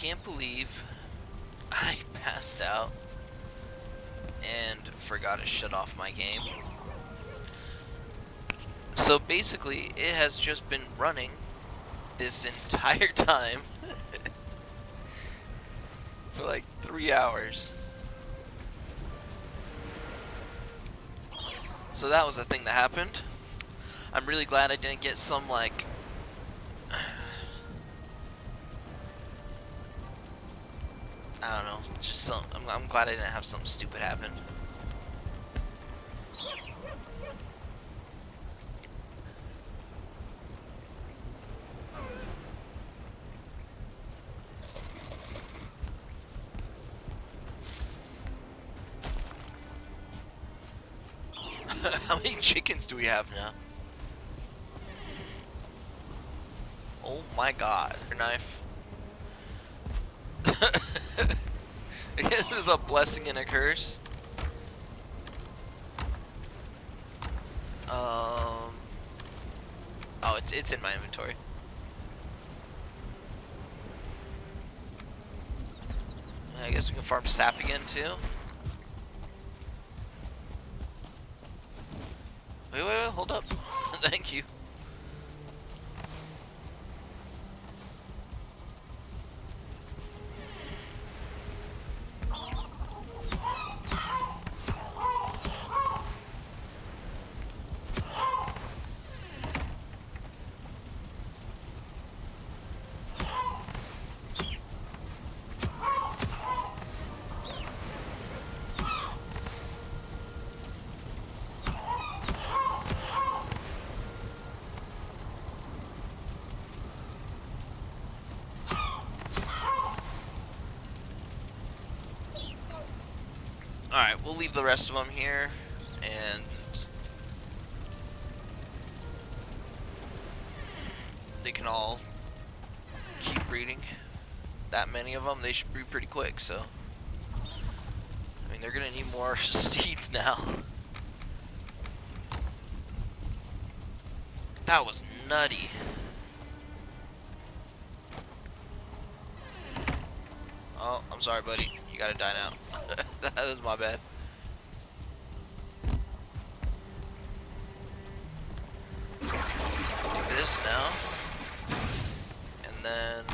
can't believe I passed out and forgot to shut off my game. So basically, it has just been running this entire time for like 3 hours. So that was the thing that happened. I'm really glad I didn't get some like I don't know, just some. I'm glad I didn't have something stupid happen. How many chickens do we have now? Oh my god. Knife. I guess this is a blessing and a curse. Oh, it's in my inventory. I guess we can farm sap again too. Wait, hold up. Thank you. Alright, we'll leave the rest of them here, and they can all keep breeding. That many of them, they should breed pretty quick, so. I mean, they're gonna need more seeds now. That was nutty. Oh, I'm sorry, buddy. You gotta die now. That was my bad. Do this now. And then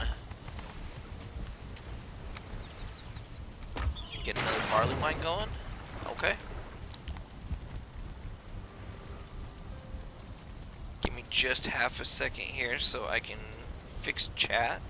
get another barley mine going. Okay. Give me just half a second here so I can fix chat.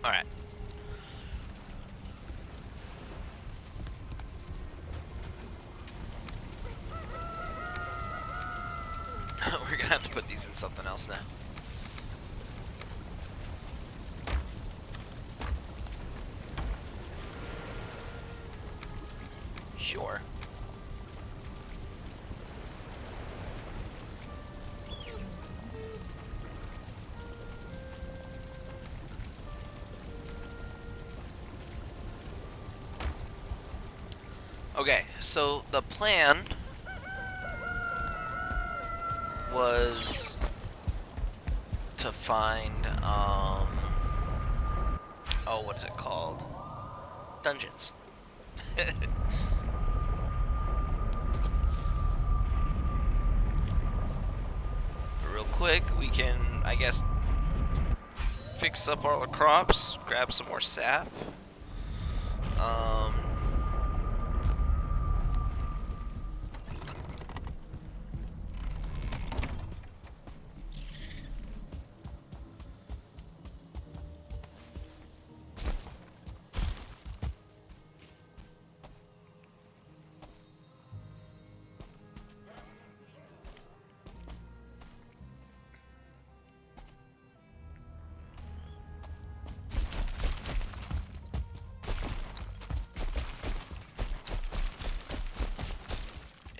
Alright. We're gonna have to put these in something else now. Sure. Okay, so the plan was to find, oh, what is it called? Dungeons. Real quick, we can, I guess, fix up all the crops, grab some more sap.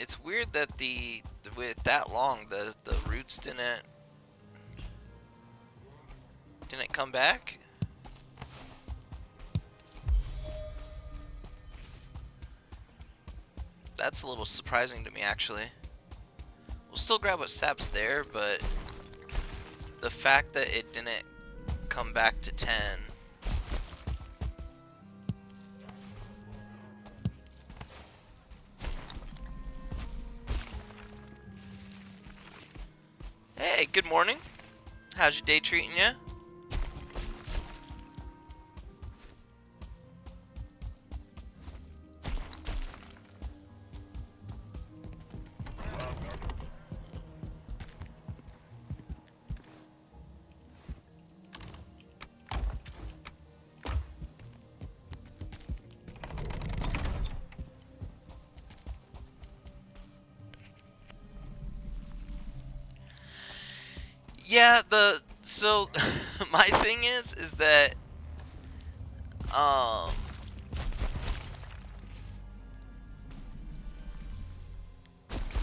It's weird that with that long the roots didn't come back. That's a little surprising to me, actually. We'll still grab what sap's there, but the fact that it didn't come back to 10. Hey, good morning. How's your day treating you? Yeah, so my thing is that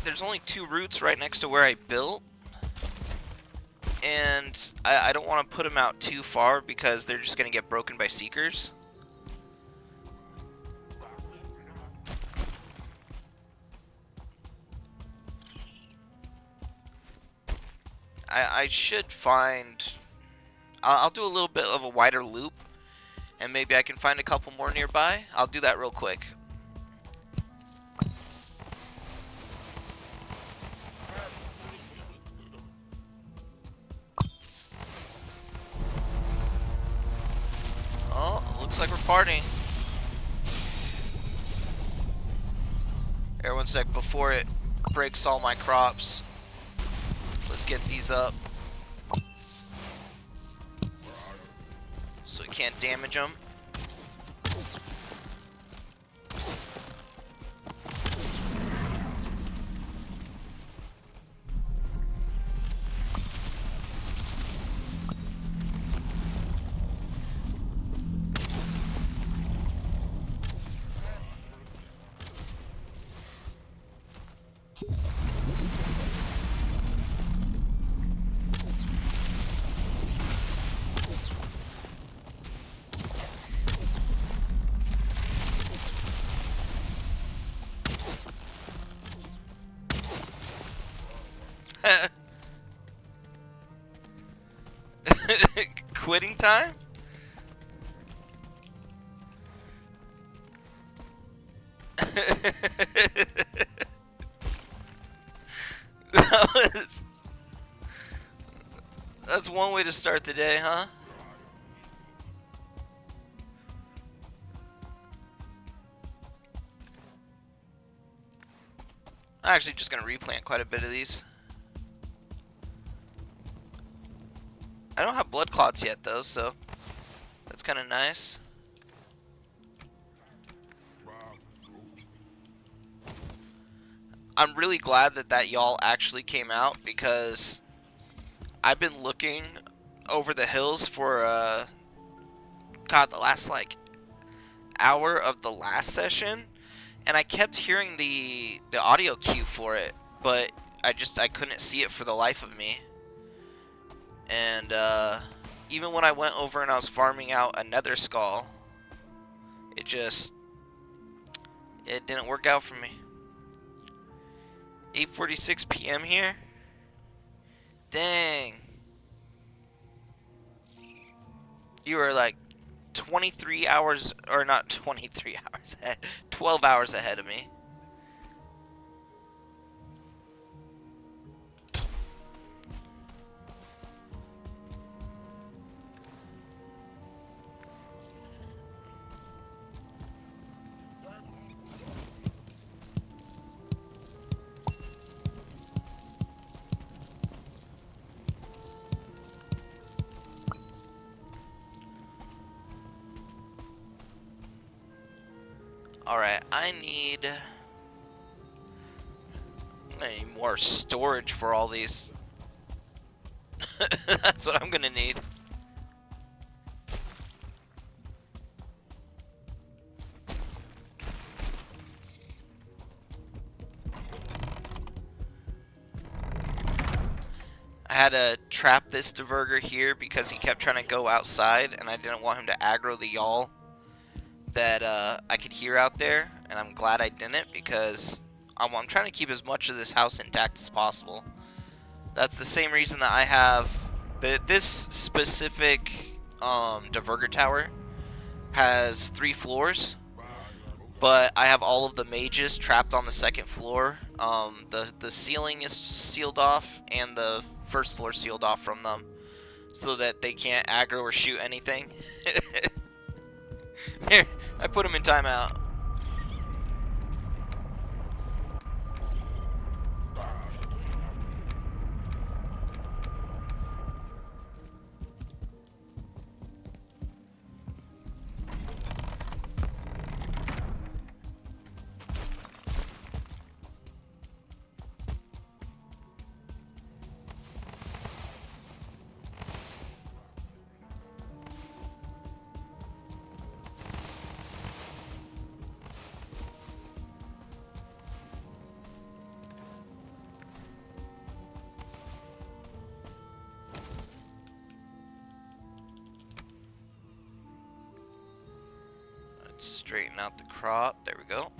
there's only 2 routes right next to where I built, and I don't want to put them out too far because they're just gonna get broken by seekers. I should find... I'll do a little bit of a wider loop, and maybe I can find a couple more nearby. I'll do that real quick. Oh, looks like we're partying. Here, one sec, before it breaks all my crops. Let's get these up so it can't damage them. Quitting time? That's one way to start the day, huh? I'm actually just gonna replant quite a bit of these. I don't have blood clots yet though, so that's kind of nice. I'm really glad that y'all actually came out, because I've been looking over the hills for God, the last like hour of the last session, and I kept hearing the audio cue for it, but I couldn't see it for the life of me. And even when I went over and I was farming out a nether skull, it didn't work out for me. 8:46 p.m. here? Dang. You were like 23 hours, or not 23 hours ahead, 12 hours ahead of me. Alright, I need more storage for all these. That's what I'm gonna need. I had to trap this diverger here because he kept trying to go outside, and I didn't want him to aggro the y'all that I could hear out there, and I'm glad I didn't because I'm trying to keep as much of this house intact as possible. That's the same reason that I have this specific diverger tower has 3 floors, but I have all of the mages trapped on the 2nd floor. The ceiling is sealed off and the 1st floor sealed off from them so that they can't aggro or shoot anything. Here, I put them in timeout. Straighten out the crop. There we go.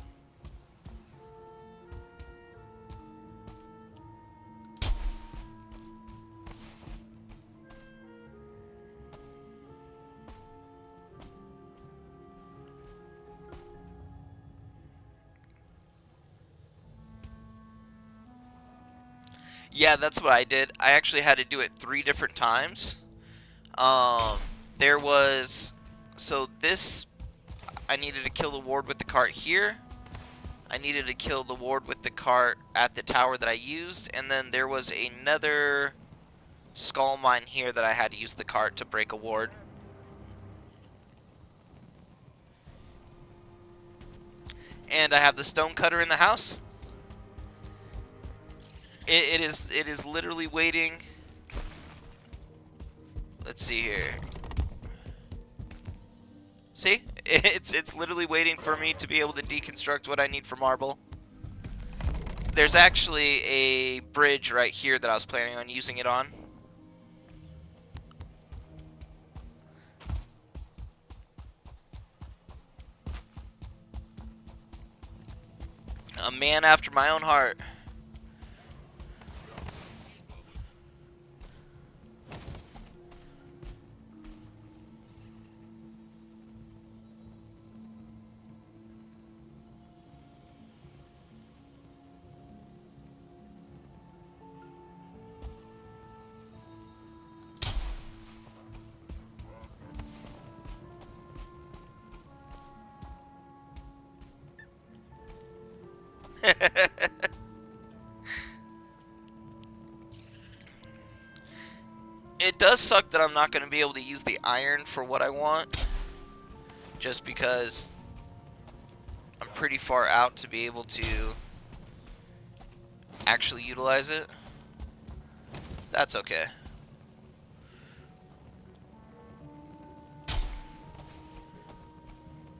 Yeah, that's what I did. I actually had to do it 3 different times. There was... So this... I needed to kill the ward with the cart here. I needed to kill the ward with the cart at the tower that I used. And then there was another skull mine here that I had to use the cart to break a ward. And I have the stone cutter in the house. It is literally waiting. Let's see here. See? It's literally waiting for me to be able to deconstruct what I need for marble. There's actually a bridge right here that I was planning on using it on. A man after my own heart. It does suck that I'm not going to be able to use the iron for what I want, just because I'm pretty far out to be able to actually utilize it. That's okay.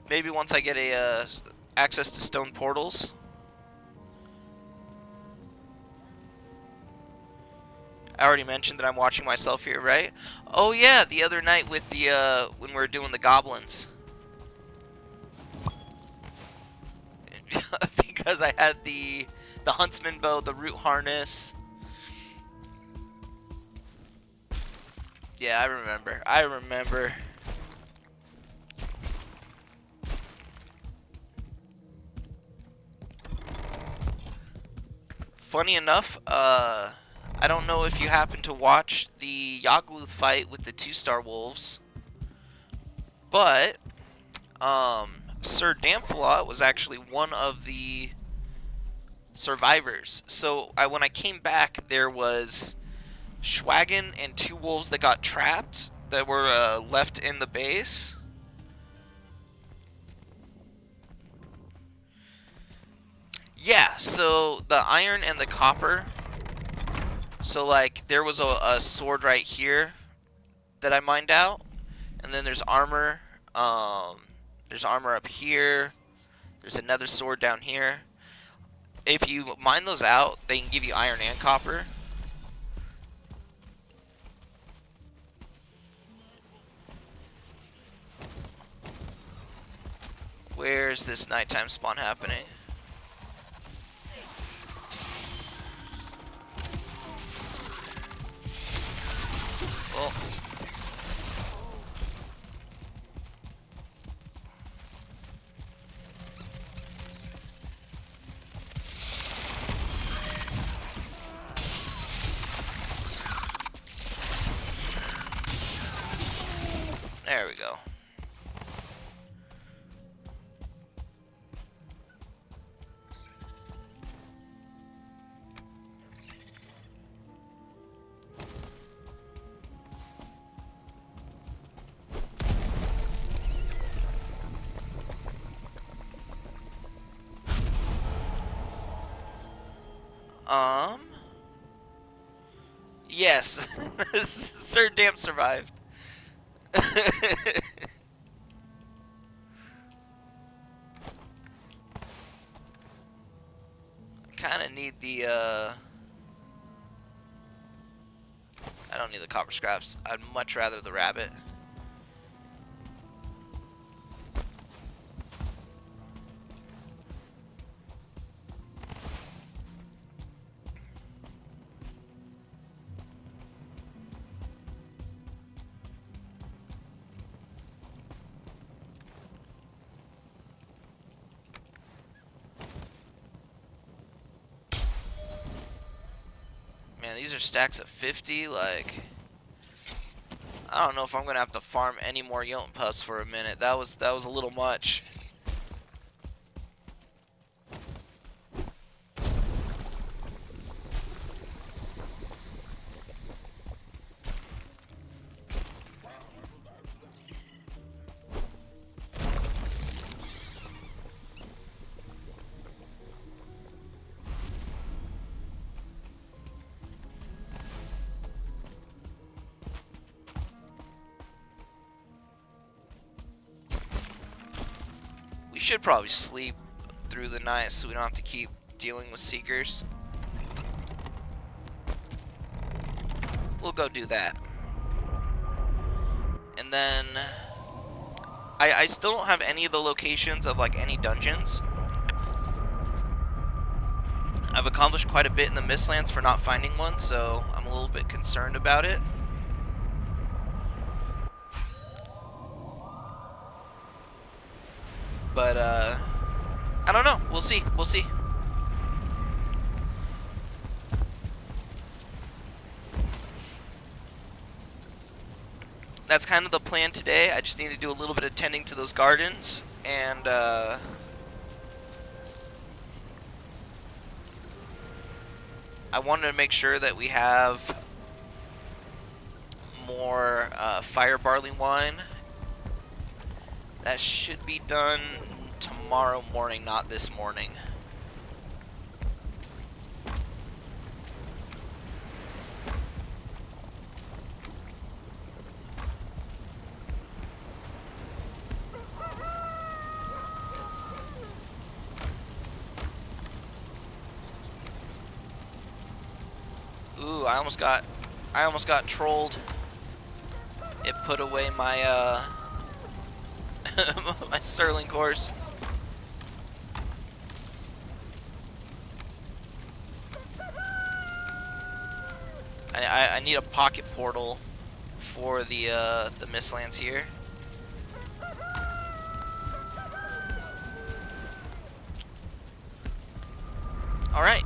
Maybe once I get a access to stone portals. I already mentioned that I'm watching myself here, right? Oh yeah, the other night with the when we were doing the goblins. Because I had the huntsman bow, the root harness. Yeah, I remember. I remember. Funny enough, I don't know if you happen to watch the Yagluth fight with the 2-star wolves, but Sir Damphilot was actually one of the survivors. So when I came back, there was Schwagen and 2 wolves that got trapped that were left in the base. Yeah, so the iron and the copper. So like there was a sword right here that I mined out, and then there's armor. There's armor up here. There's another sword down here. If you mine those out, they can give you iron and copper. Where's this nighttime spawn happening? Oh. There we go. Yes. Sir Damn survived. Kinda need the, I don't need the copper scraps. I'd much rather the rabbit. Man, these are stacks of 50, like... I don't know if I'm gonna have to farm any more Yompuss for a minute. That was a little much. We should probably sleep through the night so we don't have to keep dealing with seekers. We'll go do that. And then I still don't have any of the locations of like any dungeons. I've accomplished quite a bit in the Mistlands for not finding one, so I'm a little bit concerned about it. But, I don't know. We'll see. We'll see. That's kind of the plan today. I just need to do a little bit of tending to those gardens. And, I wanted to make sure that we have more, fire barley wine. That should be done tomorrow morning, not this morning. Ooh, I almost got trolled. It put away my my Sterling course. I need a pocket portal for the Mistlands here. All right,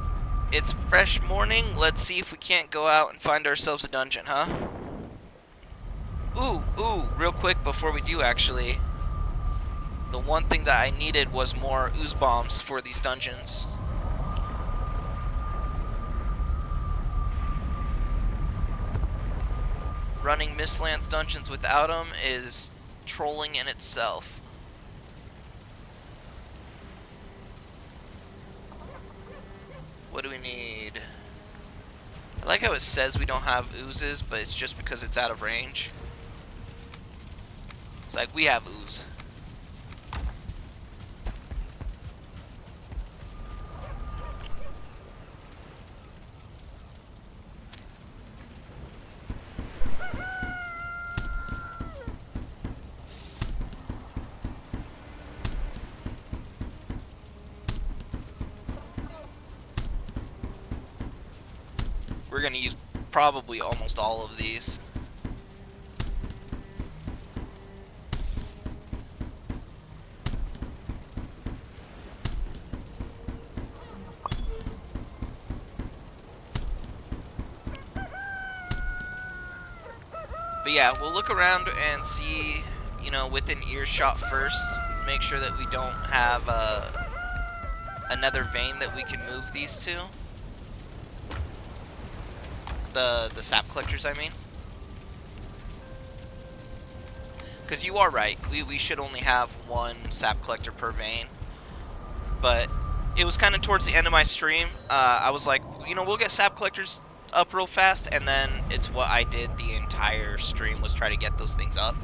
it's fresh morning. Let's see if we can't go out and find ourselves a dungeon, huh? Ooh, real quick before we do, actually. The one thing that I needed was more ooze bombs for these dungeons. Running Mistlands dungeons without them is trolling in itself. What do we need? I like how it says we don't have oozes, but it's just because it's out of range. It's like, we have ooze. we're gonna use probably almost all of these. But yeah, we'll look around and see, you know, within earshot first. Make sure that we don't have another vein that we can move these to. The sap collectors, I mean. Because you are right, we should only have one sap collector per vein. But it was kind of towards the end of my stream. I was like, you know, we'll get sap collectors up real fast, and then it's what I did the entire stream, was try to get those things up.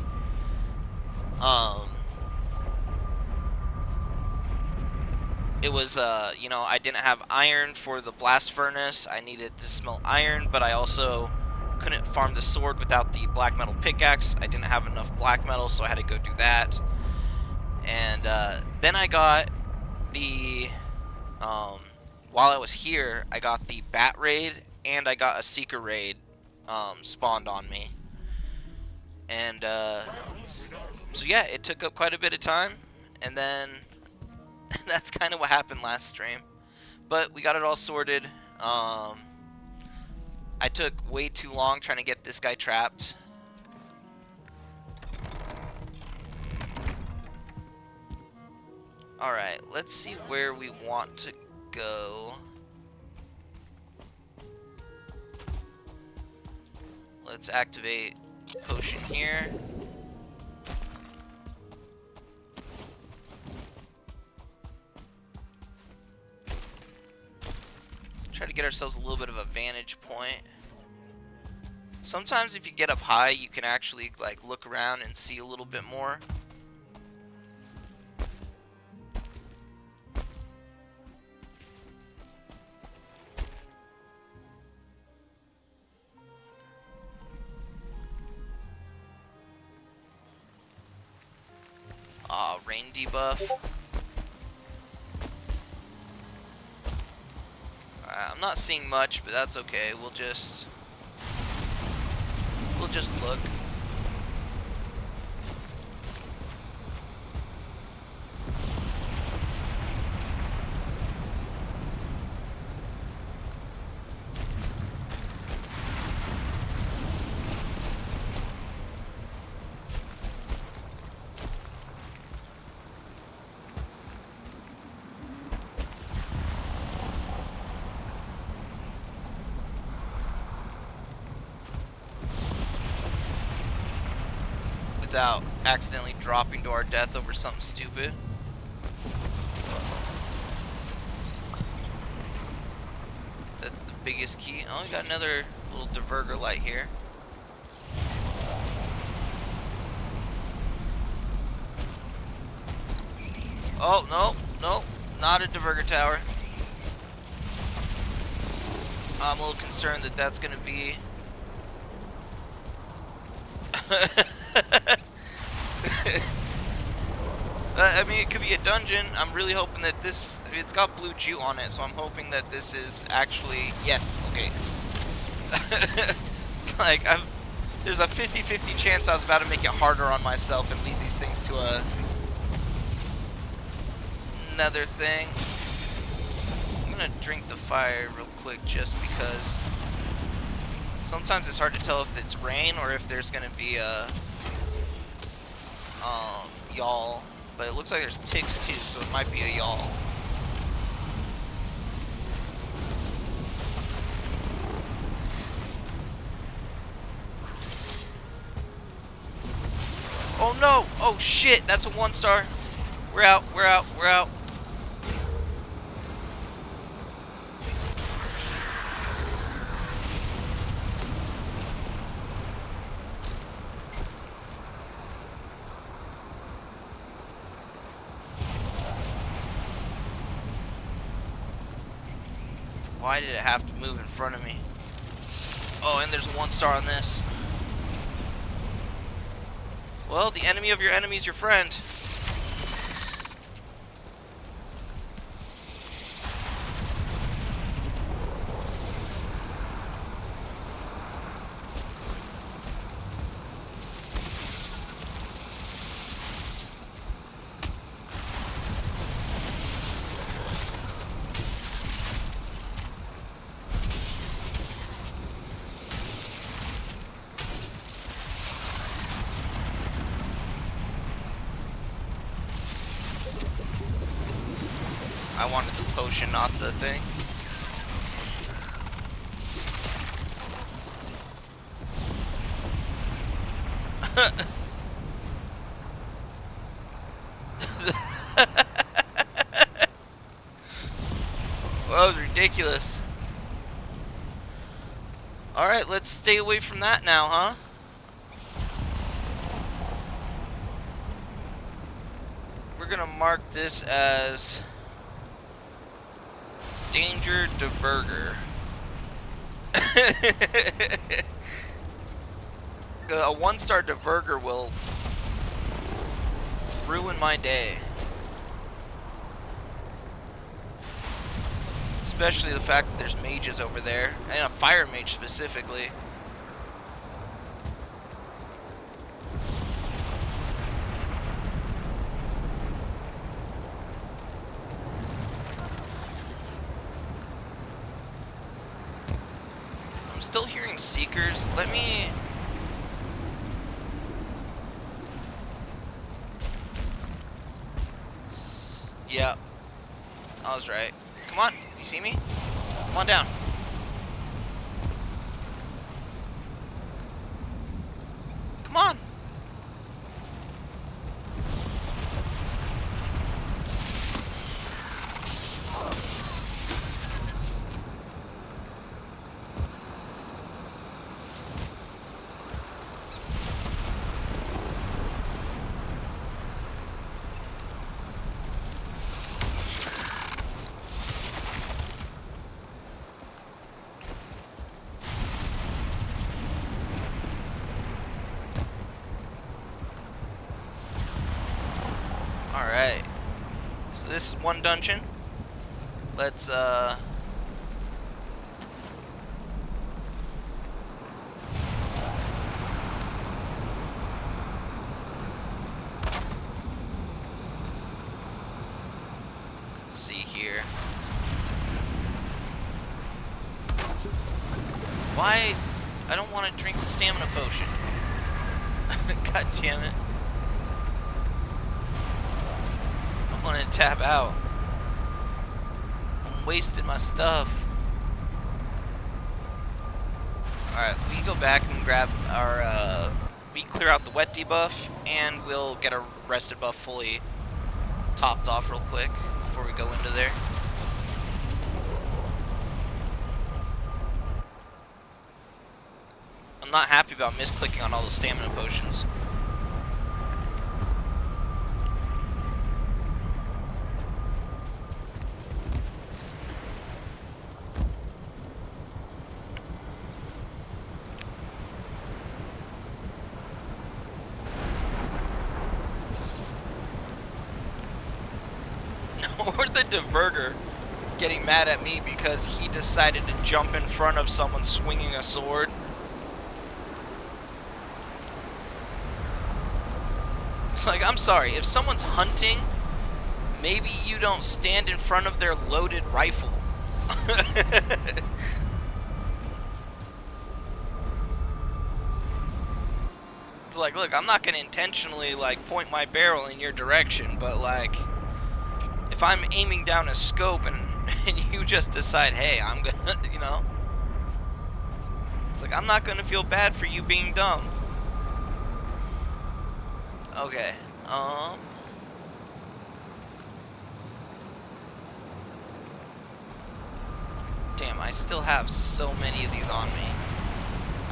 It was, you know, I didn't have iron for the blast furnace. I needed to smelt iron, but I also couldn't farm the sword without the black metal pickaxe. I didn't have enough black metal, so I had to go do that. And then I got the, while I was here, I got the bat raid, and I got a seeker raid spawned on me. And so yeah, it took up quite a bit of time, and then that's kind of what happened last stream. But we got it all sorted. I took way too long trying to get this guy trapped. Alright, let's see where we want to go. Let's activate potion here. Try to get ourselves a little bit of a vantage point. Sometimes if you get up high, you can actually like look around and see a little bit more. Rain debuff. I'm not seeing much, but that's okay. We'll just look. Without accidentally dropping to our death over something stupid. That's the biggest key. Oh, we got another little diverger light here. Oh, no, no, not a diverger tower. I'm a little concerned that that's going to be... I mean, it could be a dungeon. I'm really hoping that this... it's got blue jute on it, so I'm hoping that this is actually... Yes, okay. It's like, there's a 50-50 chance I was about to make it harder on myself and lead these things to another thing. I'm gonna drink the fire real quick just because sometimes it's hard to tell if it's rain or if there's gonna be a yawl, but it looks like there's ticks too, so it might be a yawl. Oh no! Oh shit! That's a 1-star. We're out, we're out, we're out. Why did it have to move in front of me? Oh, and there's a 1-star on this. Well, the enemy of your enemy is your friend. I wanted the potion, not the thing. Well, that was ridiculous. Alright, let's stay away from that now, huh? We're gonna mark this as Danger Diverger. A 1-star Diverger will ruin my day. Especially the fact that there's mages over there, and a fire mage specifically. I'm still hearing seekers. Let me... Yeah, I was right. Come on, you see me? Come on down. Come on. Alright, so this is one dungeon. Let's see here. Why? I don't want to drink the stamina potion. God damn it. I want to tap out. I'm wasting my stuff. Alright, we can go back and grab our, we can clear out the wet debuff, and we'll get our rested buff fully topped off real quick before we go into there. I'm not happy about misclicking on all the stamina potions. Or the Diverger getting mad at me because he decided to jump in front of someone swinging a sword. It's like, I'm sorry, if someone's hunting, maybe you don't stand in front of their loaded rifle. It's like, look, I'm not gonna intentionally, like, point my barrel in your direction, but, like, if I'm aiming down a scope and you just decide, hey, I'm gonna, you know, it's like, I'm not gonna feel bad for you being dumb. Okay, damn, I still have so many of these on me.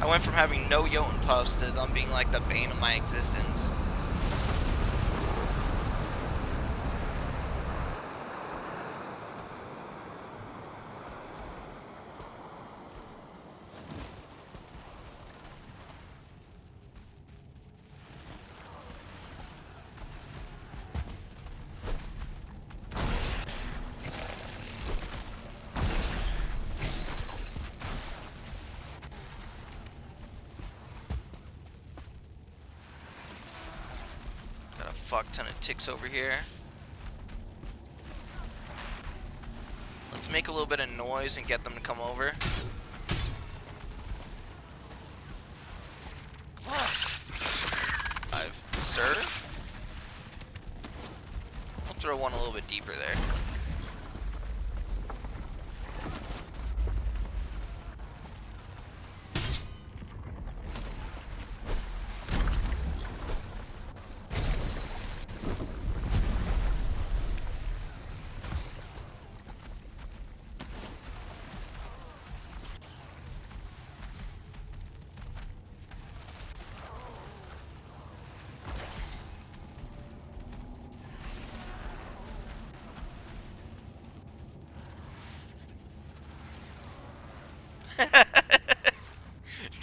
I went from having no Jotun puffs to them being like the bane of my existence. Fuck ton of ticks over here. Let's make a little bit of noise and get them to come over. Come on. I've served. I'll throw one a little bit deeper there.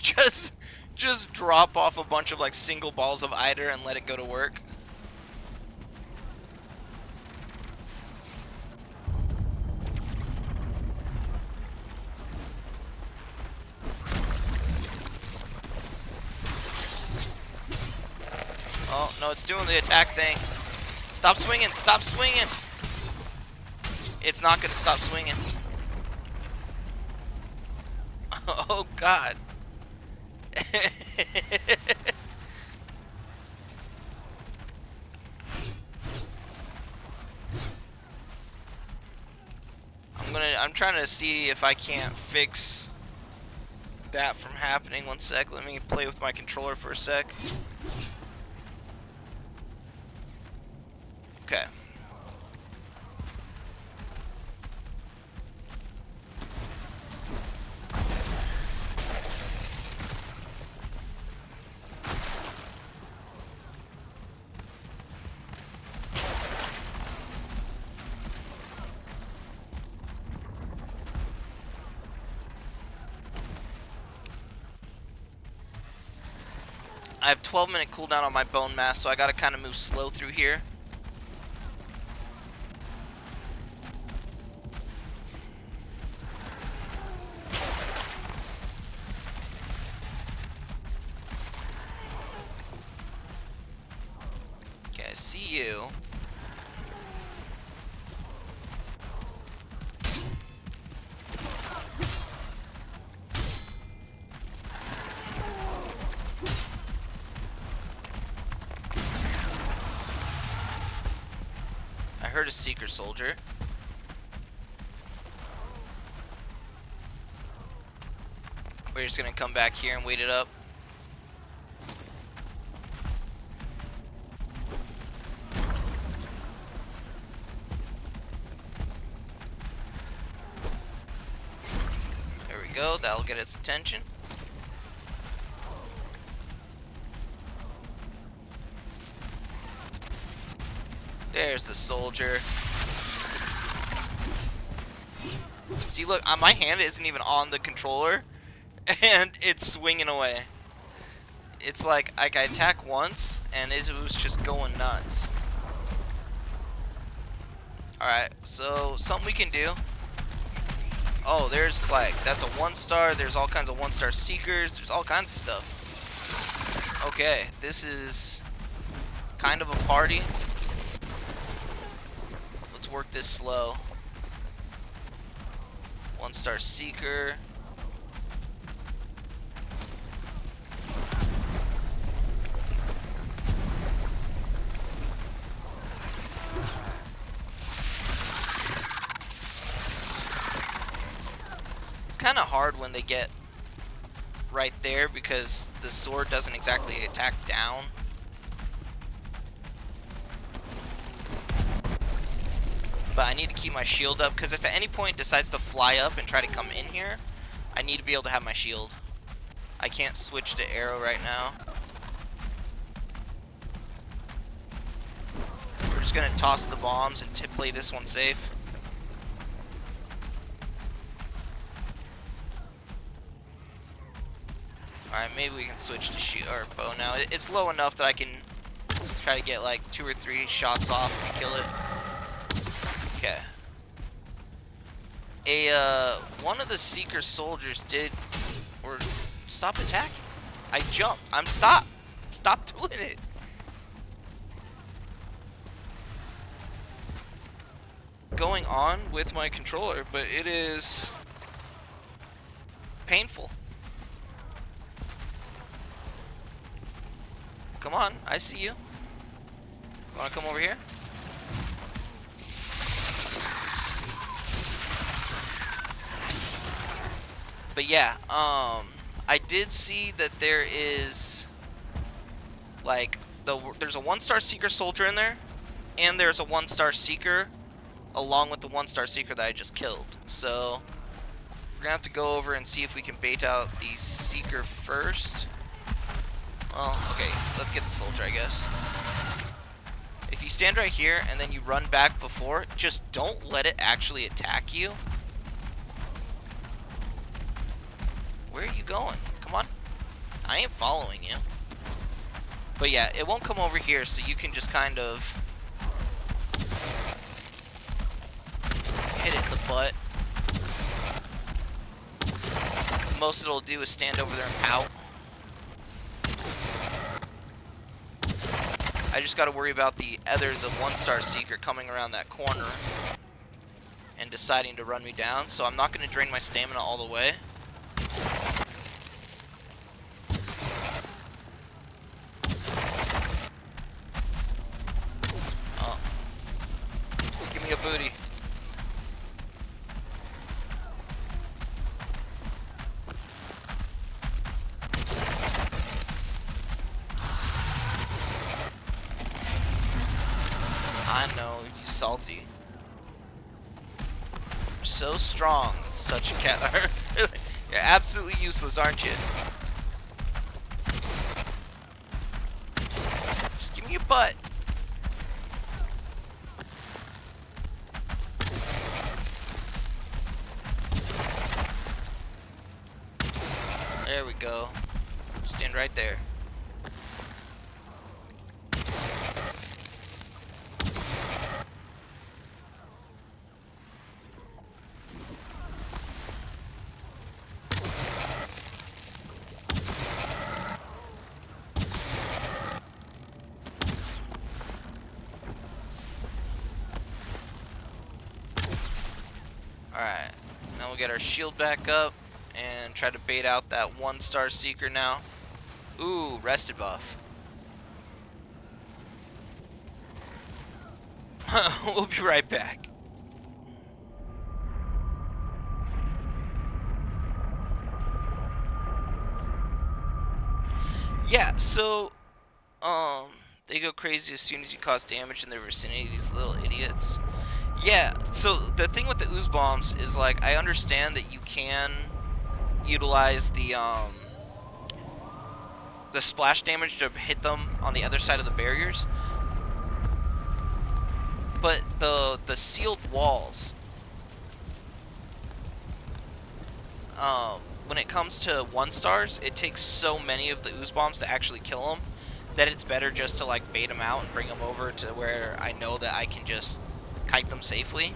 just just drop off a bunch of like single balls of Eider and let it go to work. Oh, no, it's doing the attack thing. Stop swinging, stop swinging. It's not going to stop swinging. Oh, God. I'm trying to see if I can't fix that from happening. One sec, let me play with my controller for a sec. Okay. I have 12-minute cooldown on my bone mass, so I gotta kind of move slow through here. Okay, I see you. I heard a Seeker Soldier. We're just gonna come back here and wait it up. There we go, that'll get its attention. There's the soldier. See, look, my hand isn't even on the controller, and it's swinging away. It's like I attack once, and it was just going nuts. Alright, so something we can do. Oh, there's like, that's a 1-star. There's all kinds of 1-star seekers. There's all kinds of stuff. Okay, this is kind of a party. Let's work this slow. 1-star seeker. It's kind of hard when they get right there because the sword doesn't exactly attack down. But I need to keep my shield up, because if at any point it decides to fly up and try to come in here, I need to be able to have my shield. I can't switch to arrow right now. We're just going to toss the bombs and play this one safe. Alright, maybe we can switch to shield or bow now. It's low enough that I can try to get like 2 or 3 shots off and kill it. Okay. One of the Seeker soldiers did, or stop attacking. I jumped. Stop doing it. Going on with my controller, but it is painful. Come on, I see you. Wanna come over here? But yeah, I did see that there is like there's a 1-star Seeker soldier in there, and there's a 1-star Seeker along with the 1-star Seeker that I just killed. So we're gonna have to go over and see if we can bait out the Seeker first. Well, okay, let's get the soldier, I guess. If you stand right here and then you run back before, just don't let it actually attack you. Where are you going? Come on. I ain't following you. But yeah, it won't come over here, so you can just kind of hit it in the butt. Most it'll do is stand over there and pout. I just gotta worry about the 1-star seeker coming around that corner and deciding to run me down, so I'm not gonna drain my stamina all the way. Oh. Give me a booty. I know, you salty. You're so strong, such a cat. You're absolutely useless, aren't you? Just give me your butt. There we go. Stand right there. Alright, now we'll get our shield back up and try to bait out that 1-star seeker now. Ooh, rested buff. We'll be right back. Yeah, so they go crazy as soon as you cause damage in their vicinity, these little idiots. Yeah, so the thing with the ooze bombs is, like, I understand that you can utilize the splash damage to hit them on the other side of the barriers, but the sealed walls, when it comes to 1-stars, it takes so many of the ooze bombs to actually kill them that it's better just to, like, bait them out and bring them over to where I know that I can just kite them safely.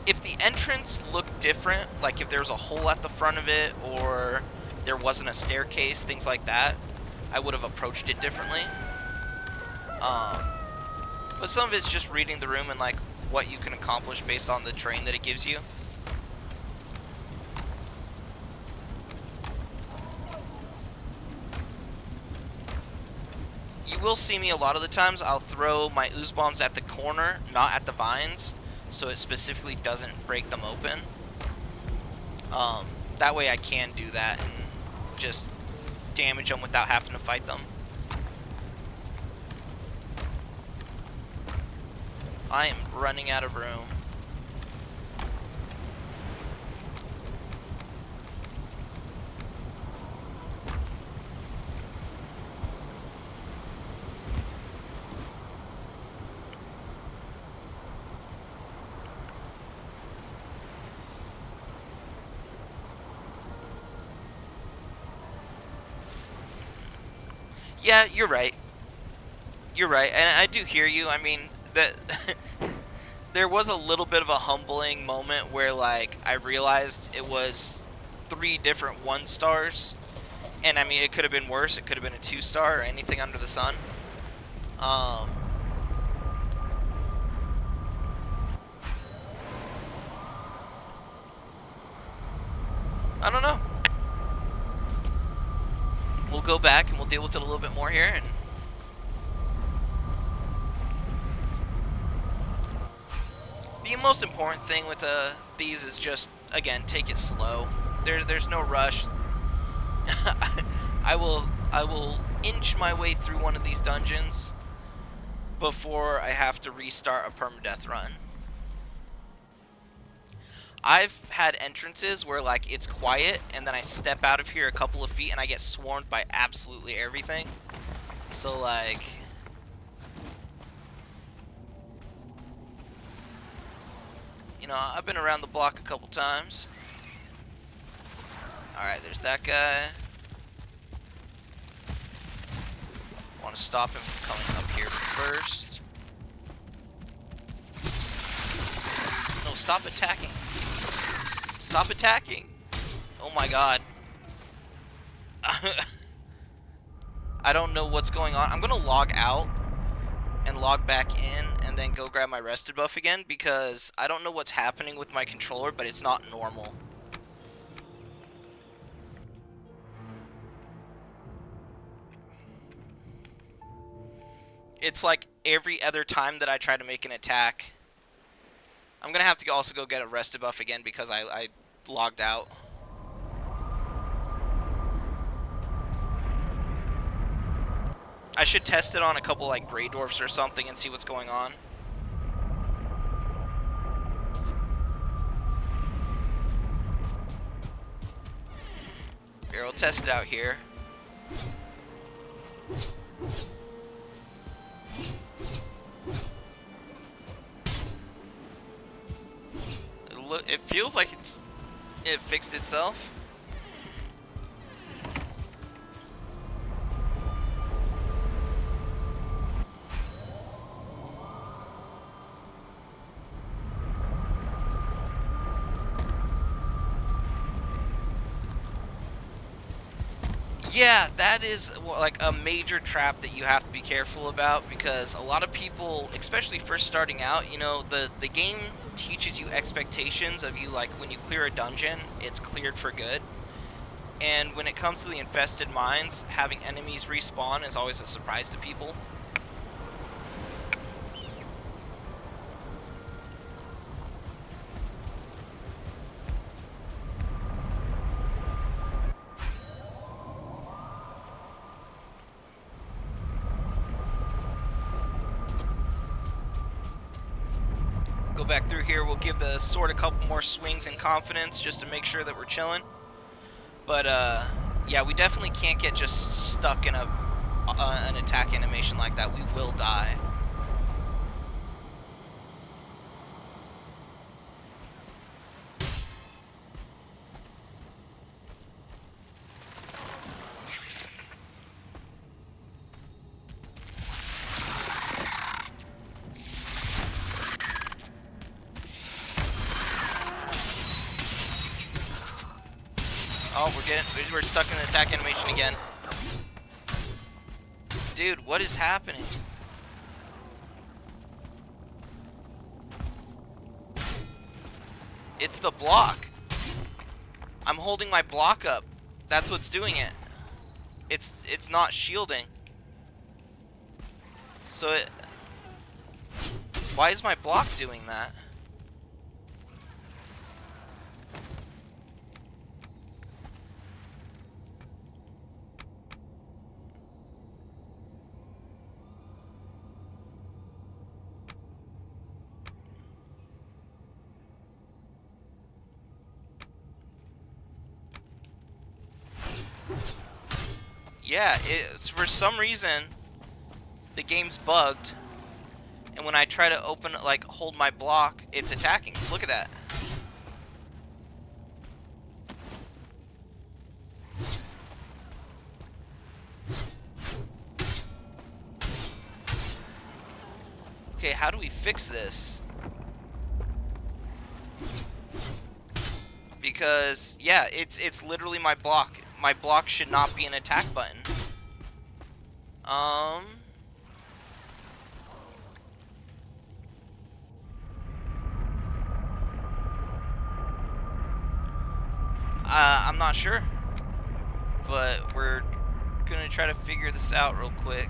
If the entrance looked different, like if there was a hole at the front of it or there wasn't a staircase, things like that, I would have approached it differently. But some of it's just reading the room and, like, what you can accomplish based on the terrain that it gives you. You will see me a lot of the times, I'll throw my ooze bombs at the corner, not at the vines, so it specifically doesn't break them open. That way I can do that and just damage them without having to fight them. I am running out of room. Yeah, you're right. You're right, and I do hear you. I mean, that there was a little bit of a humbling moment where, like, I realized it was 3 different 1-stars, and I mean, it could have been worse. It could have been a 2-star or anything under the sun. I don't know. We'll go back and we'll deal with it a little bit more here. And the most important thing with these is just, again, take it slow. There's no rush. I will inch my way through one of these dungeons before I have to restart a permadeath run. I've had entrances where, like, it's quiet, and then I step out of here a couple of feet, and I get swarmed by absolutely everything. So, like, you know, I've been around the block a couple times. Alright, there's that guy. Want to stop him from coming up here first. No, stop attacking. Stop attacking. Oh my god. I don't know what's going on. I'm going to log out and log back in and then go grab my rested buff again because I don't know what's happening with my controller, but it's not normal. It's like every other time that I try to make an attack. I'm going to have to also go get a rested buff again because I logged out. I should test it on a couple like Grey Dwarfs or something and see what's going on. Here, we'll test it out here. It feels like it fixed itself. Yeah, that is like a major trap that you have to be careful about because a lot of people, especially first starting out, you know, the game teaches you expectations of you, like when you clear a dungeon, it's cleared for good. And when it comes to the infested mines, having enemies respawn is always a surprise to people. Go back through here, we'll give the sword a couple more swings and confidence just to make sure that we're chilling. But yeah, we definitely can't get just stuck in an attack animation like that. We will die. Oh, we're stuck in the attack animation again. Dude, what is happening? It's the block. I'm holding my block up. That's what's doing it. It's not shielding. So why is my block doing that? Yeah, it's for some reason the game's bugged, and when I try to open, like, hold my block, it's attacking. Look at that. Okay, how do we fix this? Because yeah, it's literally my block. My block should not be an attack button. I'm not sure, but we're gonna try to figure this out real quick.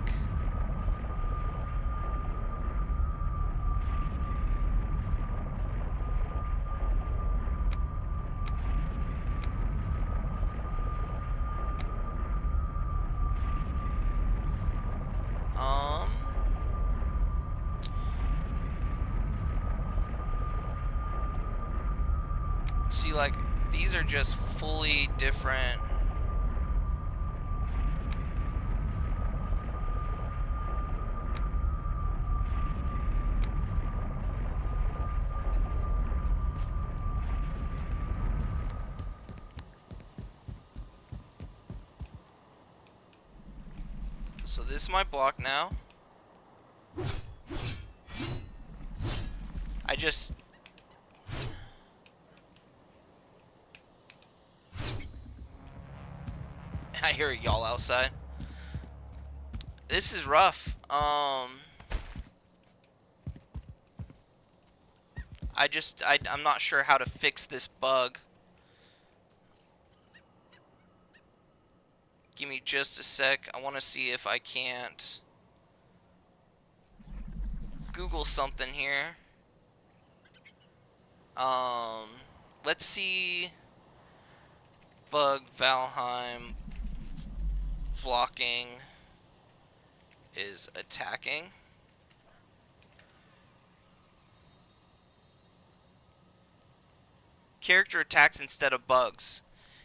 See, like, these are just fully different. So this is my block now. I hear y'all outside. This is rough. I'm not sure how to fix this bug. Give me just a sec. I want to see if I can't Google something here. Let's see. Bug Valheim blocking is attacking. Character attacks instead of bugs.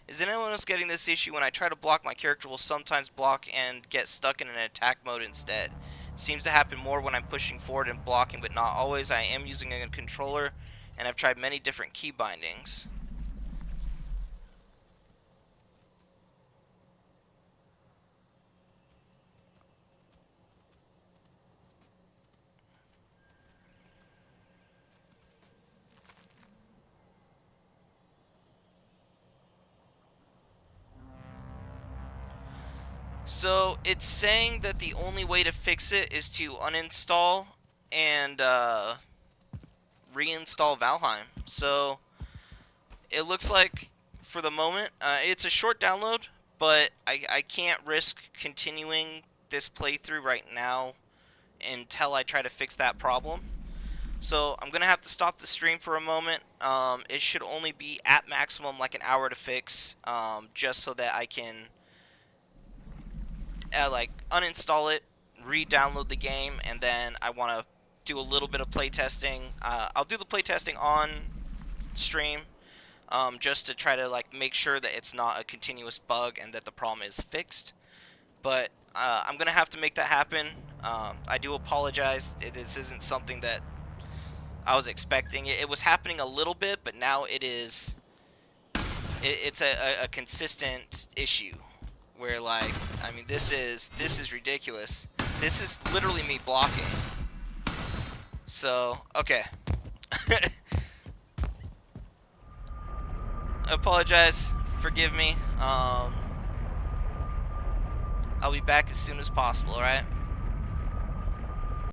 Is anyone else getting this issue? When I try to block, my character will sometimes block and get stuck in an attack mode instead. Seems to happen more when I'm pushing forward and blocking, but not always. I am using a controller, and I've tried many different key bindings. So it's saying that the only way to fix it is to uninstall and reinstall Valheim. So it looks like for the moment, it's a short download, but I can't risk continuing this playthrough right now until I try to fix that problem. So I'm gonna have to stop the stream for a moment. It should only be at maximum like an hour to fix, just so that I can like uninstall it, re-download the game, and then I want to do a little bit of playtesting. I'll do the playtesting on stream, just to try to like make sure that it's not a continuous bug and that the problem is fixed. But I'm gonna have to make that happen. I do apologize. This isn't something that I was expecting. It was happening a little bit, but now it is. It's a consistent issue. Where like, I mean, this is ridiculous. This is literally me blocking. So, okay. I apologize. Forgive me. I'll be back as soon as possible, alright?